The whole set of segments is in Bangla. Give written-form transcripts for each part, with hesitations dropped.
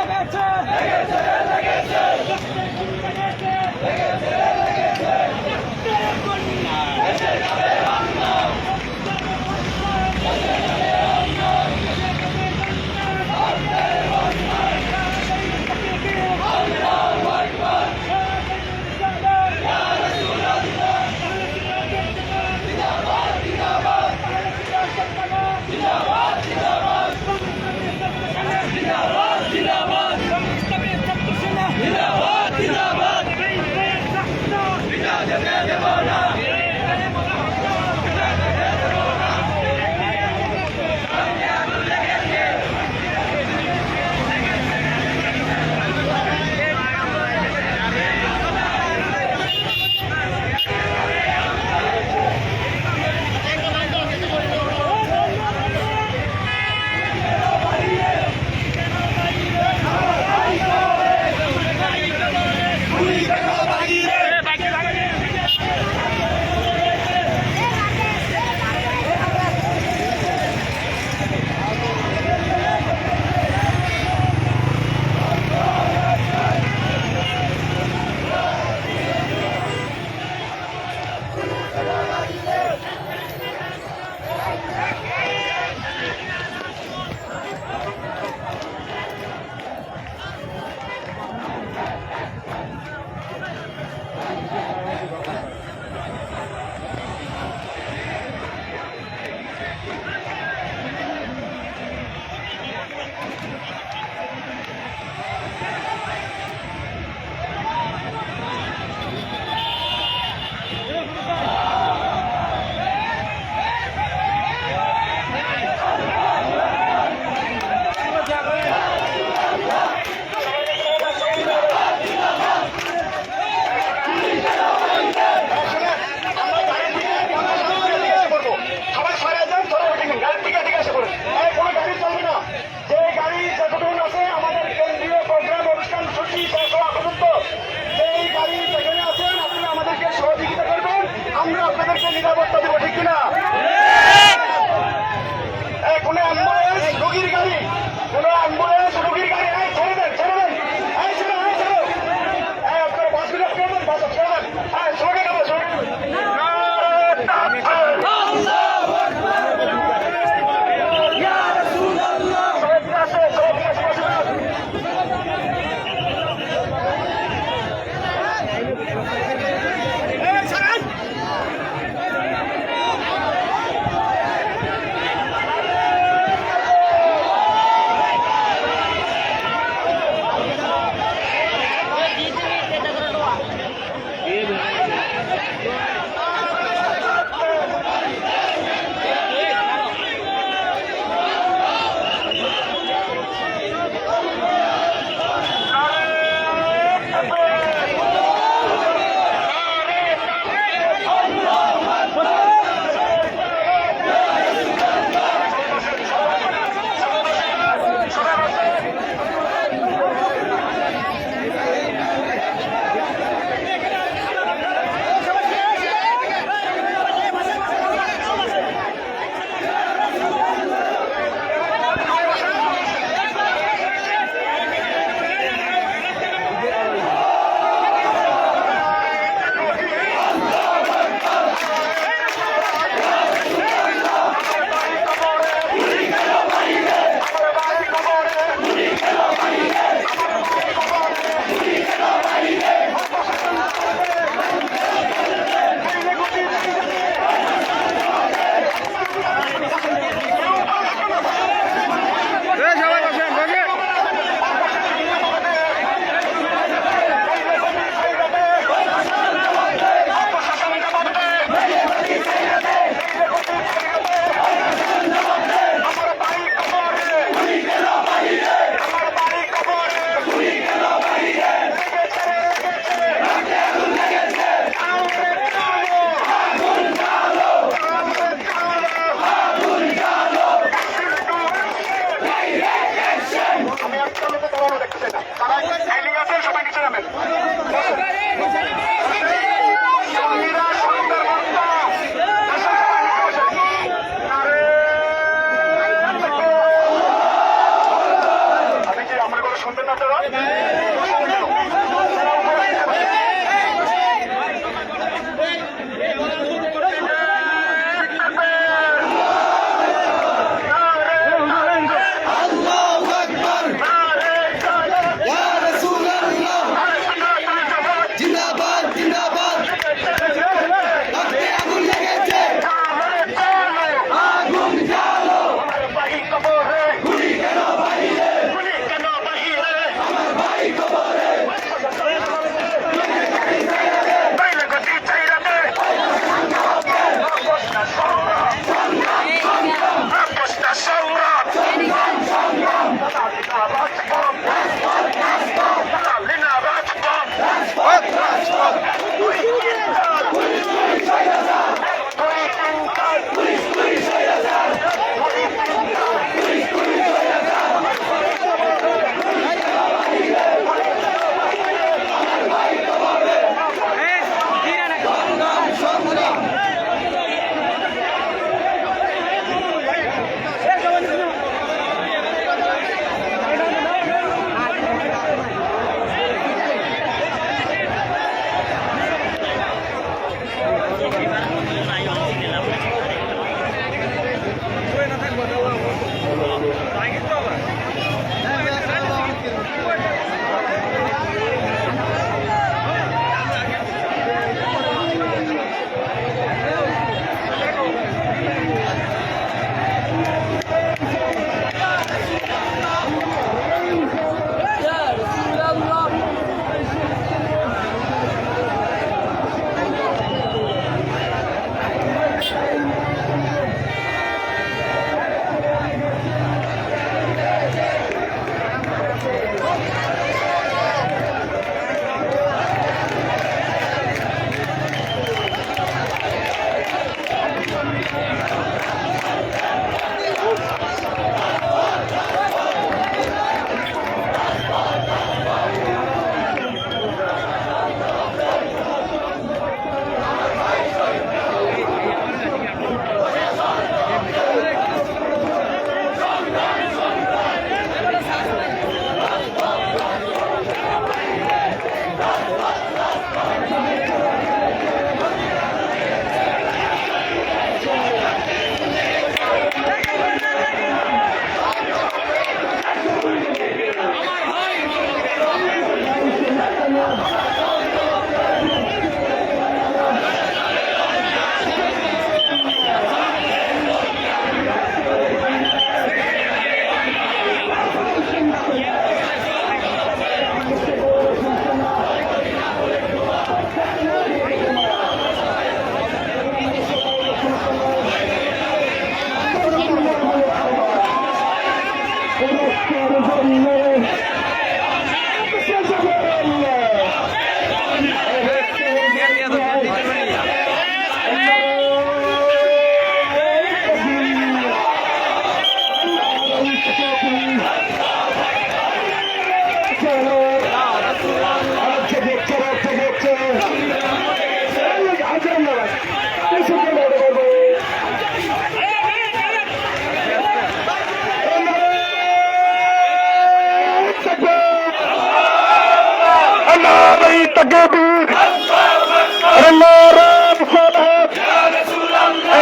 লেগেছে শুনবেন না তারা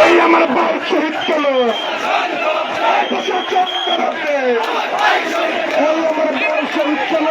এই আমার ভাই শহীদ কেন আমার ভাই শহীদ কেন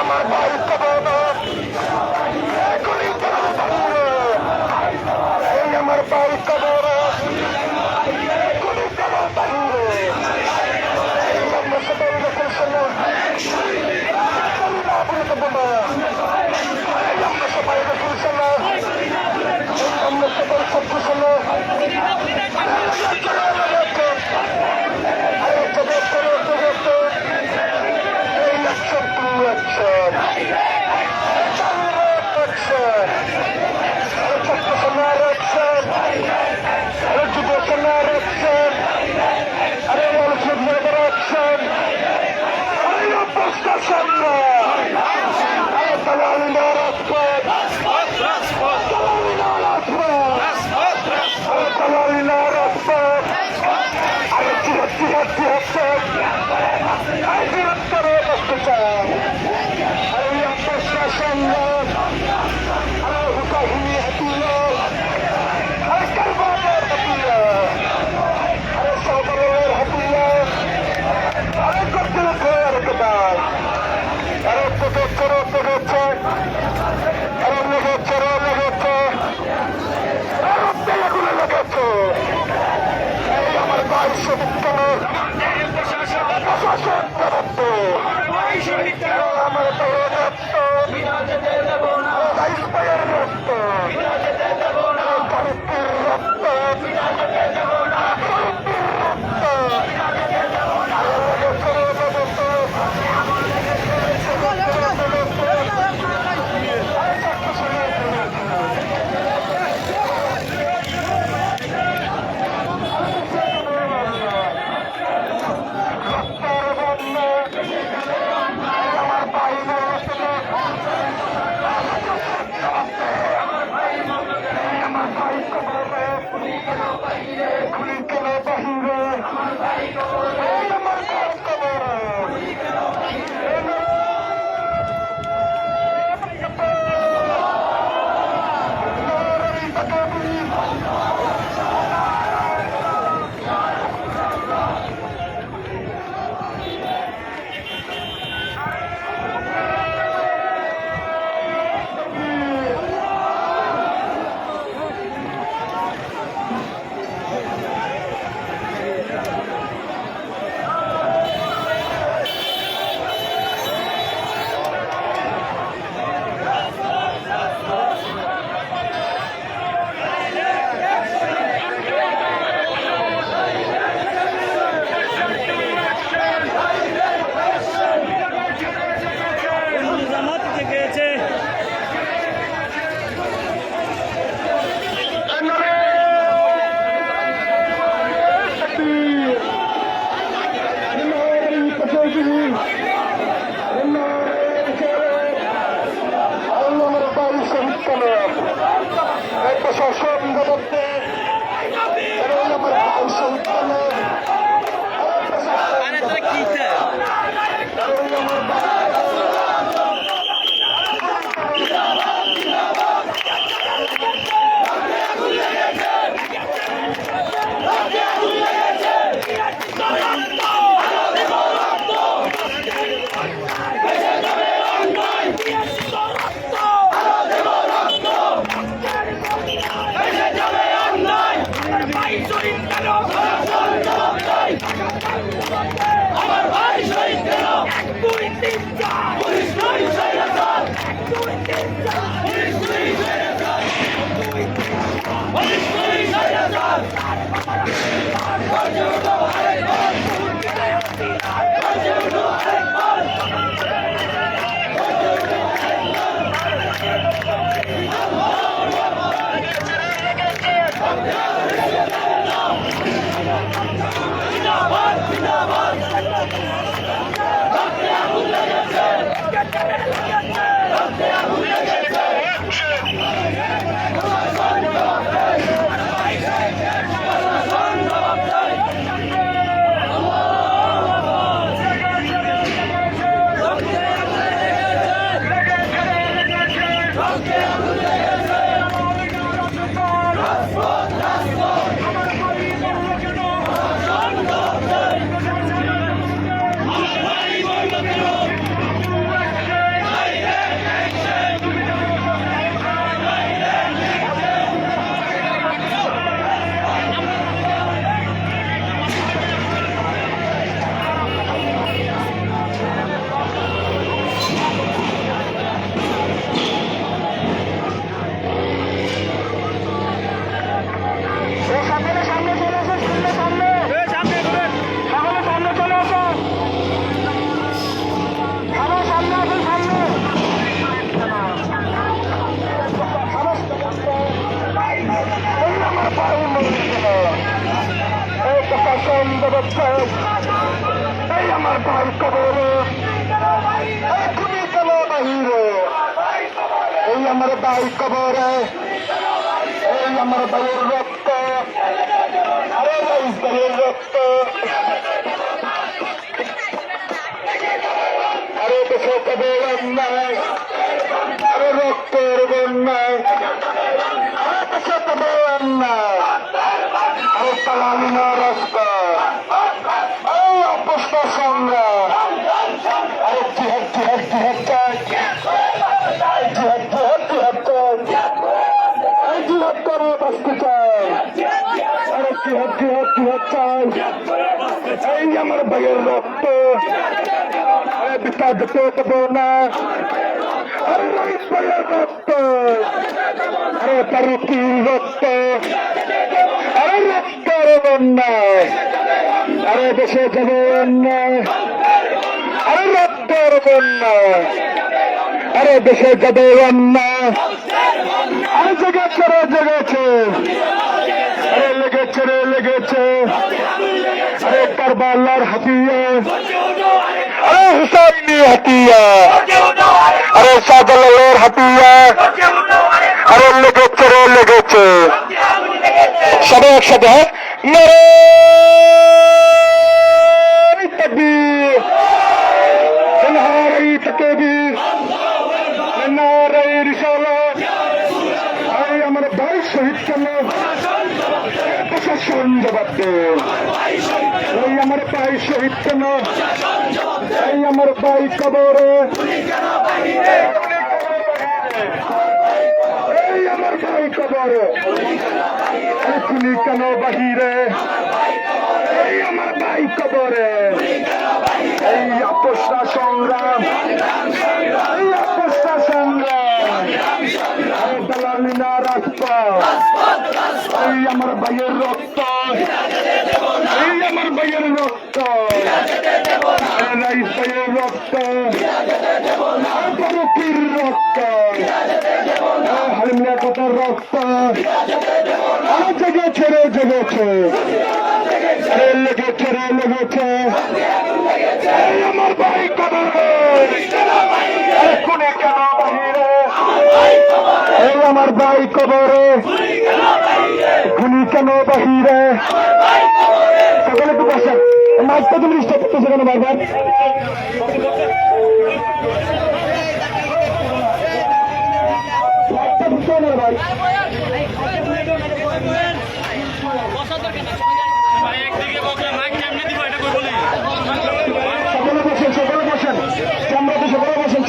আমার প্রশাসন জবাবতে আমার ভাই শহীদ কালো আমার ভাই শহীদ কেন 1 2 3 4 পুলিশ নয় শহীদ 1 2 3 4 পুলিশ নয় শহীদ পুলিশ নয় প্রশাসন জবাবতে আমার ভাই কবরে খুনি কেন বাহিরে আমার ভাই কবরে আমার ভাইয়ের রক্ত আরে রাইস ভাইয়ের রক্ত আরে দেশে কবে অন্যায় আরে রক্তের বন্যায় আরে দেশে কবে অন্যায় আরে তালামি না রাস্তা অপস্তা সংগ্রাম আরে জিহাদ জিহাদ জিহাদ চাই জিহাদ জিহাদ জিহাদ চাই জিহাদ করে বাঁচতে চাই আরে জিহাদ জিহাদ জিহাদ চাই এই আমার ভাইয়ের রক্ত আরে বিচার দিতে দেবো না আরে রাইস ভাইয়ের রক্ত আরে তারুকির রক্ত আরে রক্তের বন্যায় আরে দেশে যাবে অন্যায় আরে রক্তের বন্যায় আরে দেশে যাবে অন্যায় আরে জেগেছে রে জেগেছে আরে লেগেছে রে লেগেছে আরে কারবালার হাতিয়ার আরে হুসাইনি হাতিয়ার আরে শাহজালালের হাতিয়ার আরে লেগেছে রে লেগেছে সবাই একসাথে নারে তাকবীর নারে তাকবীর নারে রিসালাত আরে আমার ভাই শহীদ কেন প্রশাসন জবাব দে এই আমার ভাই শহীদ কেন এই আমার ভাই কবরে এই আমার ভাই কবরে খুনি কেন বাহিরে এই আমার ভাই কবরে এই আপোষটা সংগ্রাম এই আপোষটা সংগ্রাম দালালি না রাস্তা এই আমার ভাইয়ের রক্ত এই আমার ভাইয়ের রক্ত রাইস ভাইয়ের রক্ত ফারুকির রক্ত হালিমিয়া কোটার রক্ত জেগেছে রে জেগেছে লেগেছে রে লেগেছে আমার ভাই কবরে খুনি কেন বাহিরে আমার ভাই কবরে খুনি কেন বাহিরে সকলে একটু বসেন মাইকটা তুমি ডিস্টার্ব করতেছো কেন বারবার মাইকটা বুঝতে হবে না ভাই সকলে বসেন চামড়াতে সকলে বসেন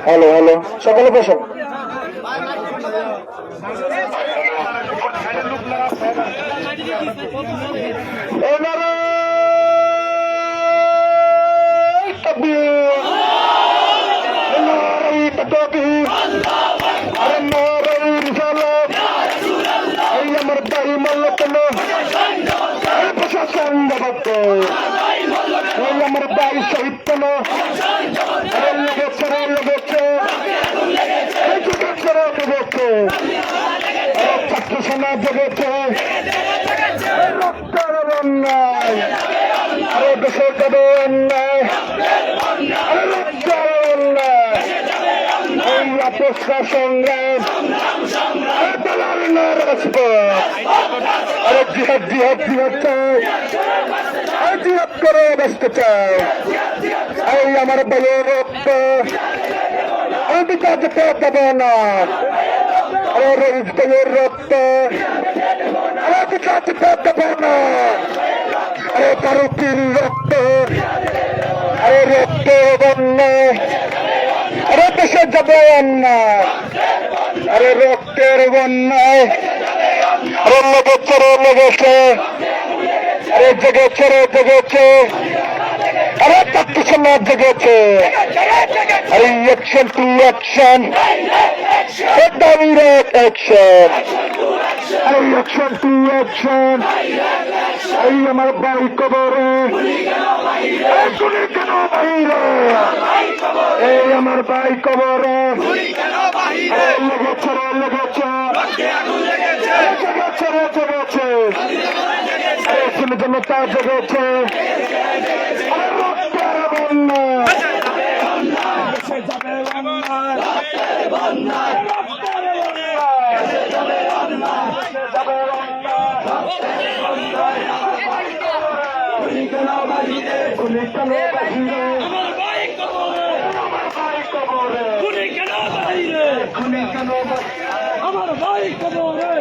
হ্যালো হ্যালো সকলে বসেন আমার দাই মাল্ল কেন প্রশাসন আমার দাই শহীদ কেন ছাত্র সমাজ জেগেছে রক্তের বন্যায় আরে দেশে যাবে অন্যায় আরে রক্তের বন্যায় এই আপসরা সংগ্রাম আরে দালাল না রাজপথ আরে জিহাদ জিহাদ জিহাদ চাই আরে জিহাদ করে বাঁচতে চাই এই আমার বইয়ের রক্ত আমি কাজে দেব না আরে রোজ বইয়ের রক্ত আমি কাজে দেব না আরে কারুকির রক্ত আরে রক্ত বন্যায় আরে দেশে যাবে অন্যায় আরে রক্তের বন্যায় আরে লেগেছে আরে জেগেছে আরে ছাত্র সমাজ জেগেছে আরে action to action direct action আরে অ্যাকশন টু অ্যাকশন এই আমার ভাই কবরে খুনি কেন বাহিরে এই আমার ভাই কবরে লেগেছে জনতা জেগেছে আমার ভাই কবরে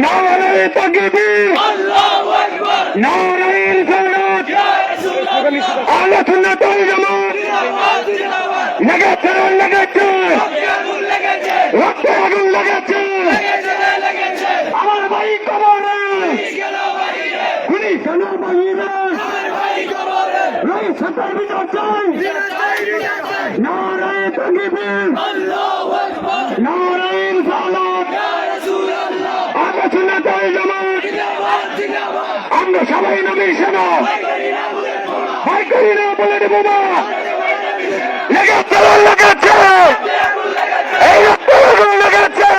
নারায়ে তাকবীর আল্লাহু আকবার নারায়ে রিসালাত ইয়া রাসূলুল্লাহ আহলে সুন্নাত ওয়াল জামাত জিন্দাবাদ লেগেছে আমার ভাই কবরে খুনি কেন বাহিরে স্বৈরাচার বিচার চাই। নারায়ে তাকবীর, নারায়ে রিসালাত, আগে সুন্নাতুল জামাত। আমরা সবাই নবীর সেনা, ভয় করি না বলে দেবো না। লেগেছে লেগেছে, এই রক্তগুলো লেগেছে।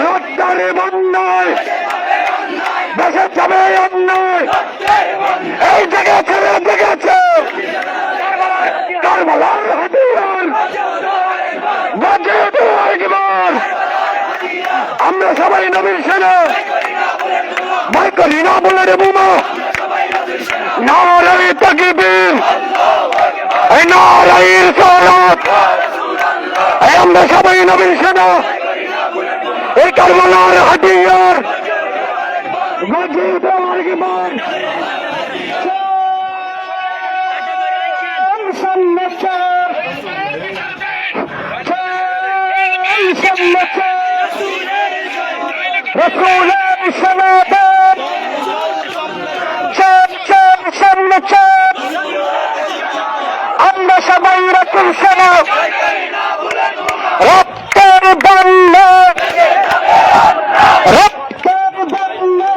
রক্তারে বন্যায় দেশে যাবে অন্যায়। এই জেগেছে জেগেছে কারবালার হাতিয়ার বাজে উঠো একবার। আমরা সবাই নবীর সেনা, ভয় করি না বলে দেবো না। নারায়ে তাকবীর, এই নারায়ে রিসালাত, এই আমরা সবাই নবীর সেনা, এই কারবালার হাতিয়ার বাজে উঠো একবার। রসুলের সমাদান চাপ চাপ সামনে চাপ। আমরা সবাই রসুল সেনা, রক্তের বন্যা, রক্তের বন্যা।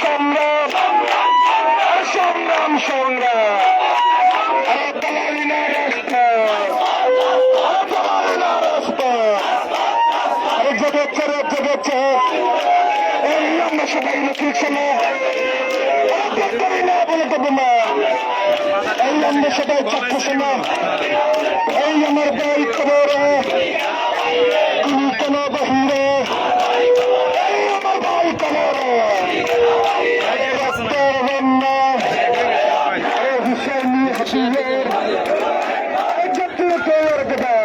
সংগ্রাম সংগ্রাম সংগ্রাম দালালি না রাস্তা দালালি না রাস্তা জগেছে এই আমরা সবাই ঠিক না বলে দেবো না এই আমরা সবাই চাচ্ছে না এই আমার ভাই খবরে তুমি কেন বাহিরে এই আমার ভাই খবরে রক্তের বন্যা হুসেনি হাসিনের জাতীয় দেবে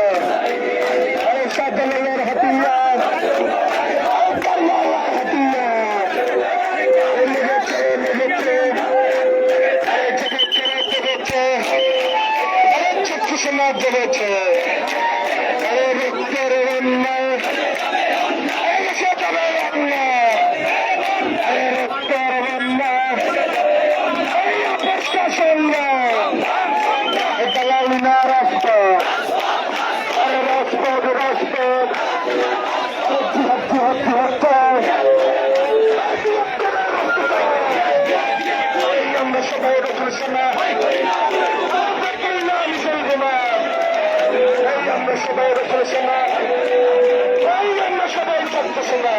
সাদলের হাতিয়ার সমাজ জমেছে রক্তের অন্যায় রক্তের অন্যায় প্রশাসন দালালি না রাস্তা রাজপথ রাজপথ আমরা সবাই রয়েছে না আমরা সবাই রয়েছে না আমরা সবাই থাকতেছে না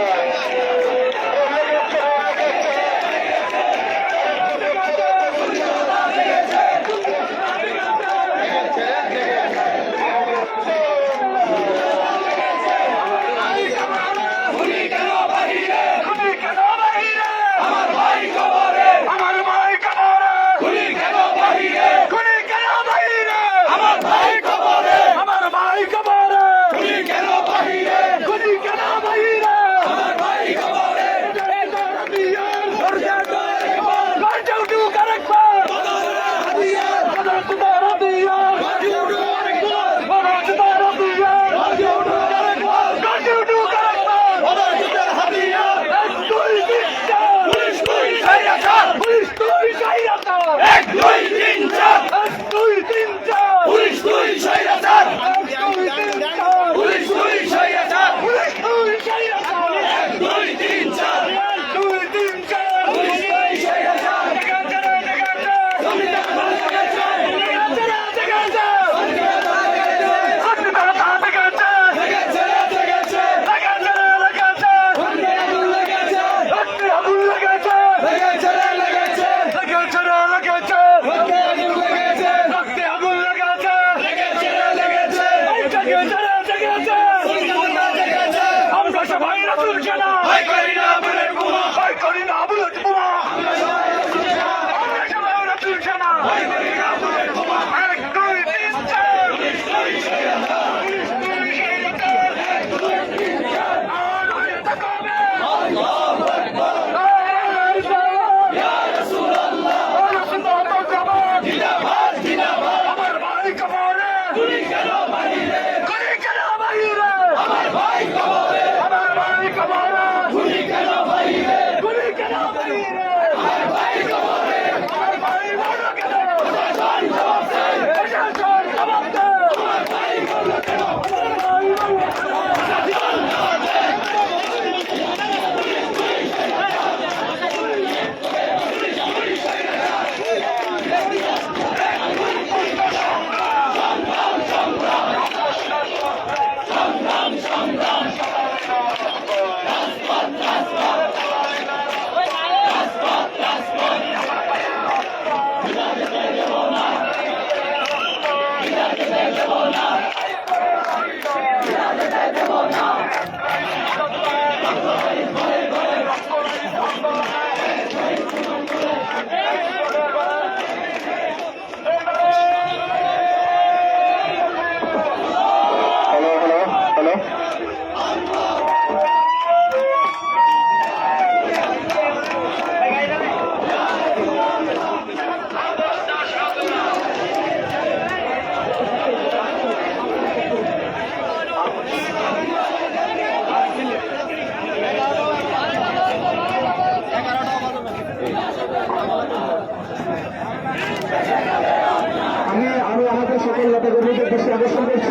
আমি আমাদের সকল নেতাকর্মীদের দৃষ্টি আকর্ষণ করছি,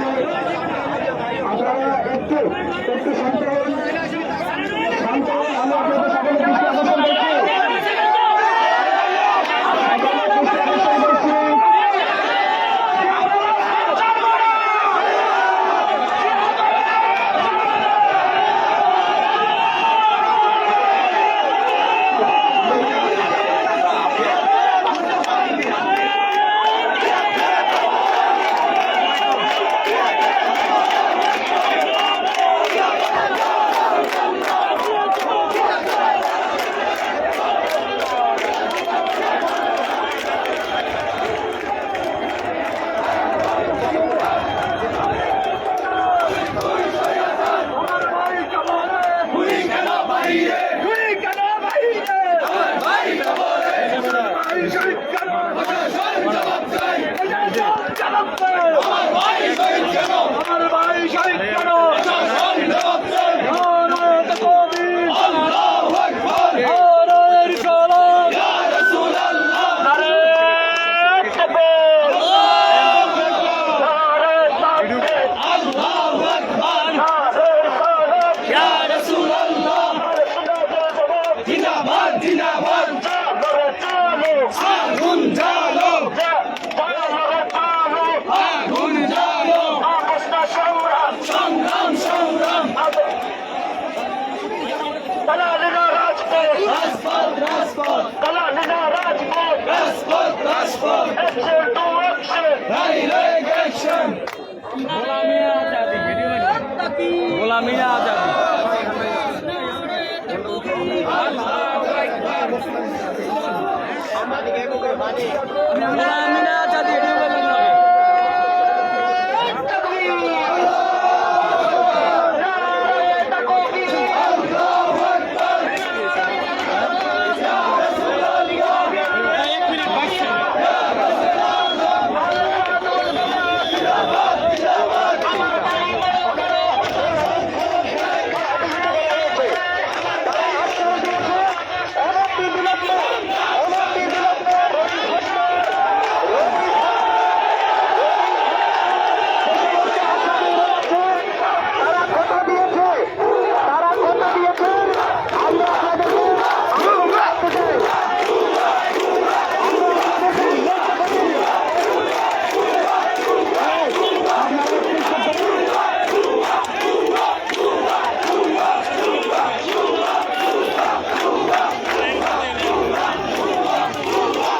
আপনারা একটু একটু শান্ত হন, আমি আপনাদের সকলের দৃষ্টি আকর্ষণ করছি।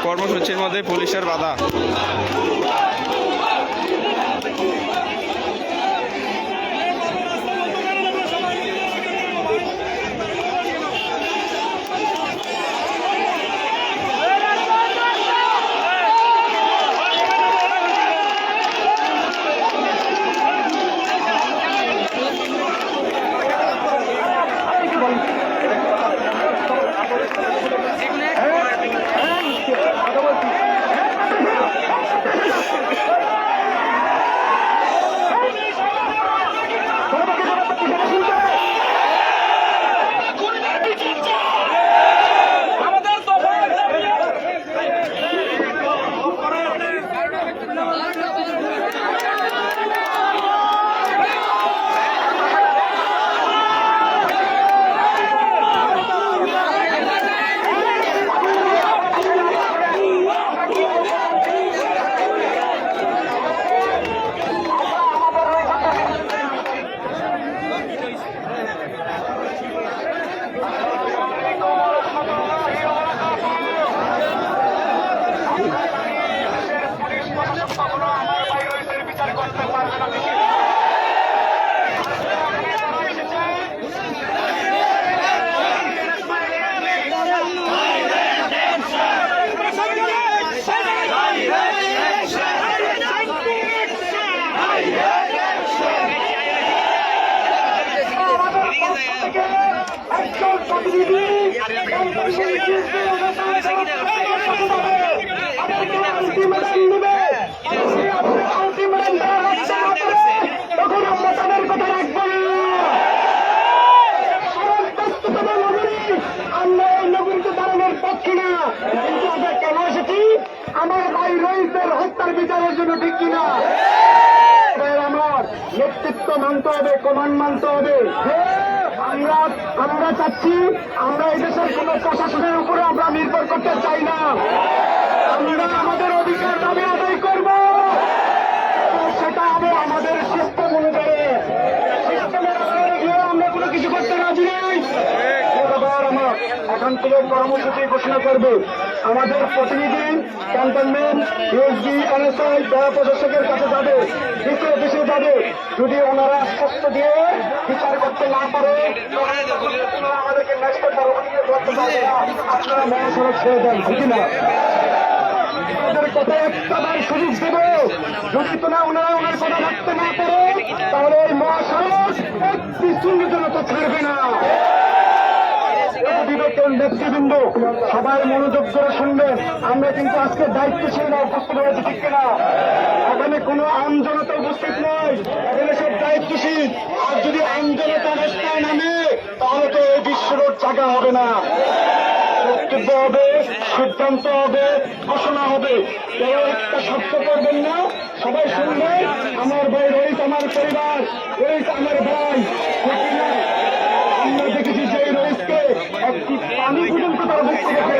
কর্মসূচির মধ্যে পুলিশের বাধা। আমার ভাই রইসের হত্যার বিচারের জন্য, ঠিক কিনা? আমার নেতৃত্ব মানতে হবে, কমান্ড মানতে হবে। আমরা চাচ্ছি, আমরা এই দেশের কোন প্রশাসনের উপরে আমরা নির্ভর করতে চাই না। আমরা আমাদের অধিকার দাবি আদায় করব, সেটা হবে আমাদের সিস্টেম অনুযায়ী। সিস্টেমের আড়ালে গিয়ে আমরা কোনো কিছু করতে রাজি নই। আমার এখান থেকে কর্মসূচি ঘোষণা করবে আমাদের প্রতিনিধি ক্যান্টনমেন্ট ইউএসবি এনএসআই যারা প্রশাসকের কাছে যাবে, ডিসি অফিসে যাবে। যদি ওনারা আশ্বস্ত দিয়ে বিচার করতে না পারে, আমাদেরকে নেক্সট করতে পারবে না। আপনারা মহাসড়ক ছেড়ে দেন, ঠিক না? আমাদের কথা একটা বার সুযোগ দেব। যদি তো না ওনারা ওনার কথা রাখতে না পারে, তাহলে এই মহাসড়ক একটি শূন্যজনতা তো ছাড়বে না। নেতৃবৃন্দ সবাই মনোযোগ করে শুনবেন। আমরা কিন্তু আজকে দায়িত্বশীল উপস্থিত হয়েছি, ঠিক কিনা? এখানে কোনো আমজনতা উপস্থিত নয়, এখানে সব দায়িত্বশীল। আর যদি আমজনতা রাস্তায় নামে, তাহলে তো এই বিশ্ব রোড জায়গা হবে না। বক্তব্য হবে, সিদ্ধান্ত হবে, ঘোষণা হবে। কেউ একটা শব্দ করবেন না, সবাই শুনবেন। আমার ভাই রহিত আমার পরিবার, রহিত আমার ভাই, ঠিক কিনা? আমরা দেখেছি যে রহিতকে একটি পানি পর্যন্ত তারা মুক্তি রেখে।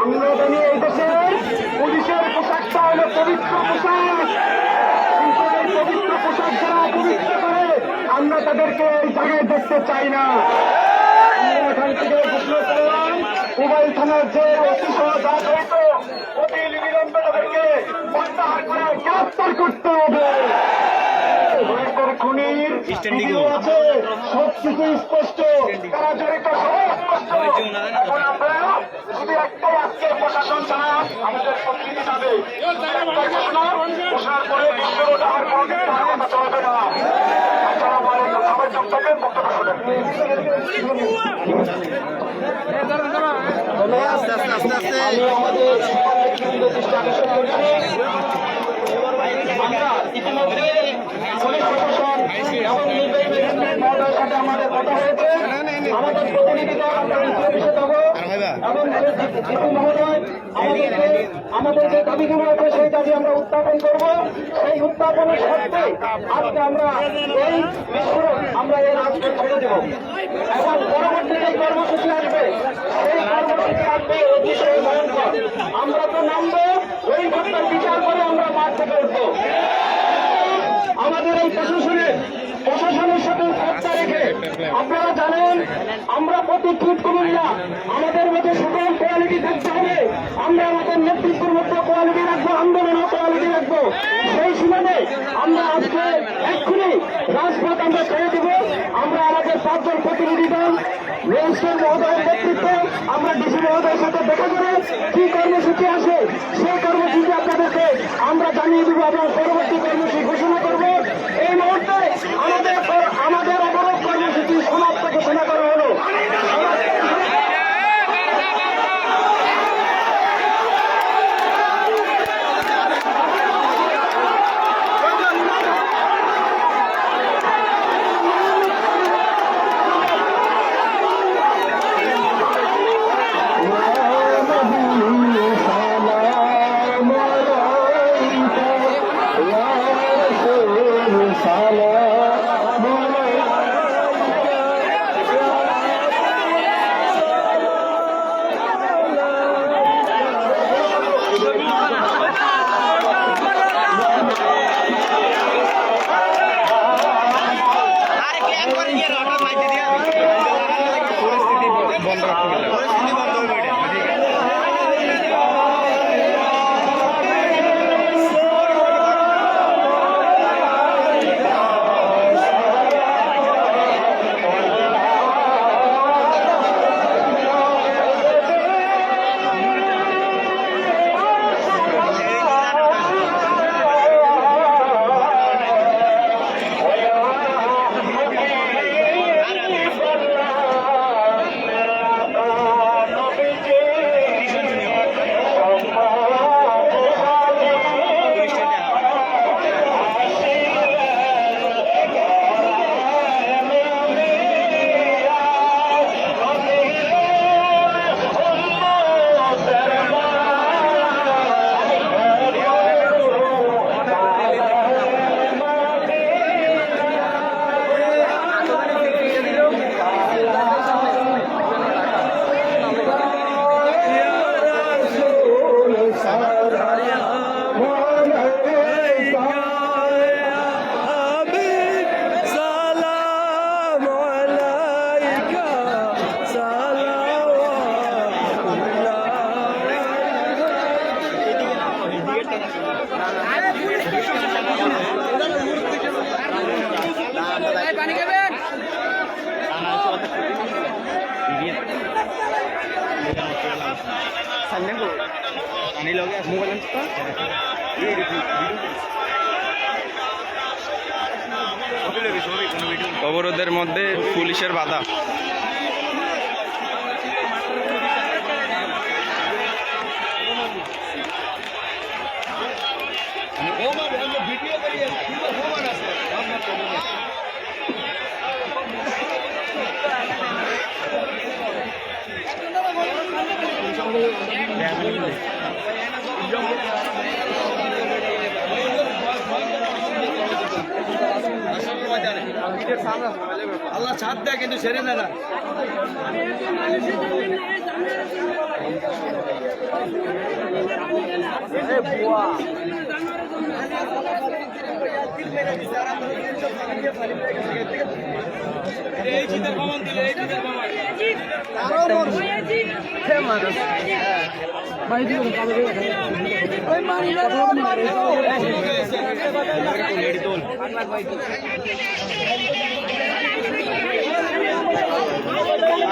আমরা জানি এই দেশের পুলিশের পোশাকটা হলো পবিত্র পোশাক, কিন্তু এই পবিত্র পোশাক যারা অপবিত্র করে, আমরা তাদেরকে এই জায়গায় দেখতে চাই না। আমরা এখান থেকে ঘোষণা করলাম, মোবাইল থানার যে অতি সহজাত হইত অতি বিলম্বে তাদেরকে প্রত্যাহার করে গ্রেফতার করতে হবে। খুনির ভিডিও আছে, সবকিছু স্পষ্ট, তারা জড়িত সবাই স্পষ্ট। এখন আমরা শুধু একটাই আজকে প্রশাসন ছাড়া আমাদের প্রকৃতি যাবে। ঘোষণার পরে 200 টাকার কোনো কথা চলবে না। আসসালামু আলাইকুম। সবাই চুপ থাকেন, বক্তব্য শোনেন। আমি আমাদের সবাইকে দৃষ্টি আকর্ষণ করছি। আমরা ইতিমধ্যে পুলিশ প্রশাসন এবং নির্বাহী ম্যাজিস্ট্রেট মহোদয়ের সাথে আমাদের কথা হয়েছে। আমাদের প্রতিনিধি দল আমরা অফিসে যাব এবং ডিসি মহোদয় আমাদের যে দাবিগুলো আছে সেই দাবি আমরা উত্থাপন করব। সেই উত্থাপনের শর্তে আজকে আমরা এই বিস্ফোরণ আমরা এই রাজ্যে ছেড়ে দেব এবং পরবর্তী যে কর্মসূচি আসবে সেই কর্মসূচি আসবে অতিশয় ভয়ঙ্কর। আমরা তো নামবো, ওই ঘটনার বিচার করে আমরা মাঠ থেকে উঠবো। আমাদের এই প্রশাসনের সাথে হত্যা রেখে আপনারা জানেন আমরা প্রতি টুইট করুন না, আমাদের মধ্যে সকল কোয়ালিটি থাকতে হবে। আমরা আমাদের নেতৃত্বের মধ্যে কোয়ালিটি রাখবো, আন্দোলনও কোয়ালিটি রাখবো। সেই সুবাদে আমরা আজকে এক্ষুনি রাজপথ আমরা ছেড়ে দিব। আমরা আমাদের 5 জন প্রতিনিধি দল রেজিস্ট্রার মহোদয়ের নেতৃত্বে আমরা ডিসি মহোদয়ের সাথে দেখা করে কি কর্মসূচি আসে সেই কর্মসূচি আপনাদেরকে আমরা জানিয়ে দিব এবং পরবর্তী কর্মসূচি ঘোষণা করব। এই মুহূর্তে আমাদের অবরোধ কর্মসূচি সমাপ্ত ঘোষণা করা হলো। অবরোধের মধ্যে পুলিশের বাধা। আল্লাহ ছাদ দেয় কিন্তু ছেড়ে দেয় না।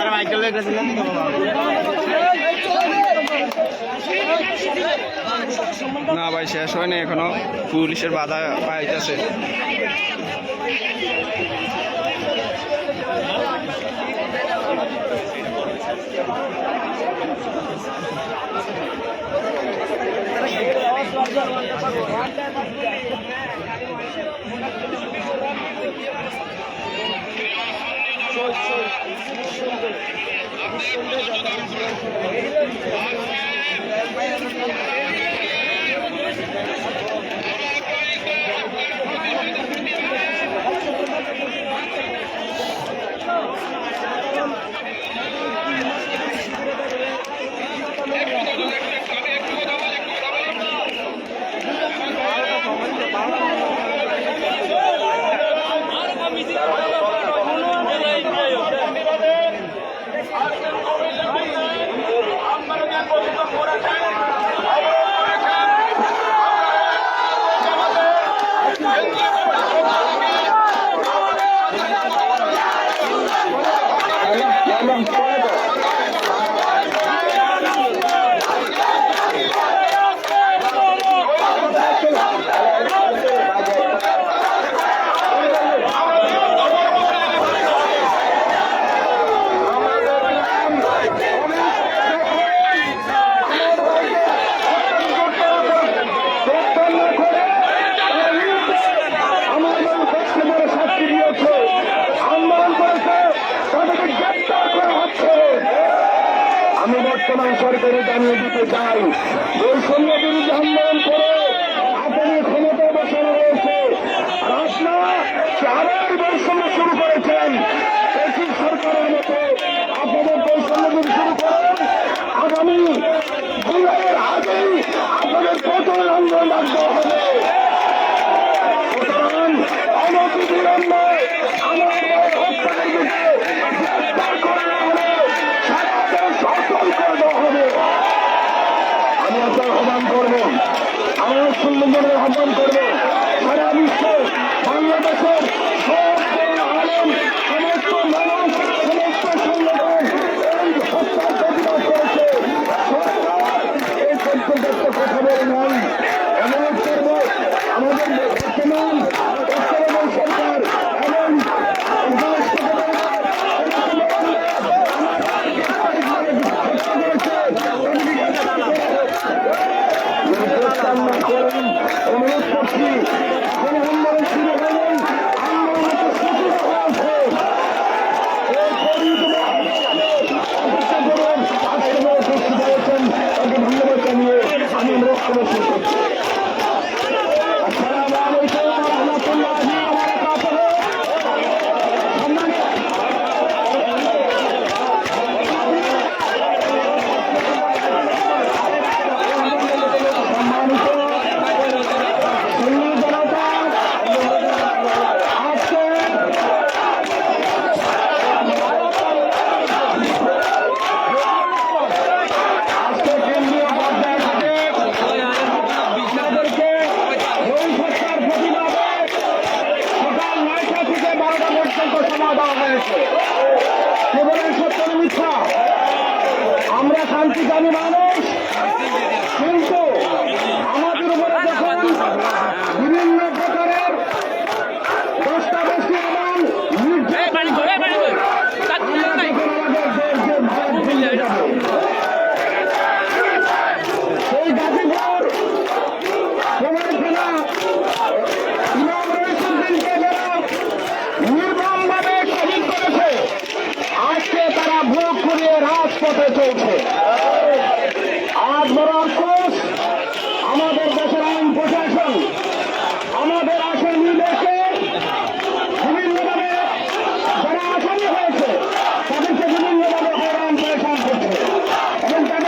আর মাইকেল না ভাই শেষ হয়নি এখনো, পুলিশের বাধা পাইতেছে। আমি বর্তমান সরকারে জানিয়ে দিতে চাই, বৈষম্য বিরোধী আন্দোলন করে আপনি ক্ষমতা বসানো রয়েছে, আপনারা আবার বৈষম্য শুরু করেছেন। ব্রিটিশ সরকারের মতো আপনাদের বৈষম্য বিরোধী শুরু করেন, আগামী জুলাইয়ের আগেই আপনাদের প্রচুর আন্দোলন রাখতে হবে। সুতরাং অনতিবিলম্বে আমার হত্যার দিকে গ্রেপ্তার করে হলে সারা দেশ অচল করে দেওয়া হবে। আমি আপনার আহ্বান করবো, আমার সুন্দরের আহ্বান করবো, সারা বিশ্বে বাংলাদেশের সব আলেম, সমস্ত মানুষ, সমস্ত সংগঠন এই হত্যার প্রতিবাদ করেছে। সরকার এই পর্যন্ত কথা বলে নাই। অনুরোধ করবো আমাদের বর্তমান সরকার এবং অনুরোধ করছি, এখন আন্দোলন শুরু হলেন, আন্দোলন তাকে ধন্যবাদ জানিয়ে আমি বক্তব্য শেষ করছি। আসসালামু আলাইকুম ওয়া রাহমাতুল্লাহি ওয়া বারাকাতুহু। সম্মানিত সুন্নি জনতা, আজকে কেন্দ্রীয় পর্যায় থেকে আপনাদেরকে এই হত্যার প্রতিবাদে সকাল 9টা থেকে 12টা পর্যন্ত সময় দেওয়া হয়েছে। কেবল সত্য মিথ্যা, আমরা শান্তিকামী মানুষ,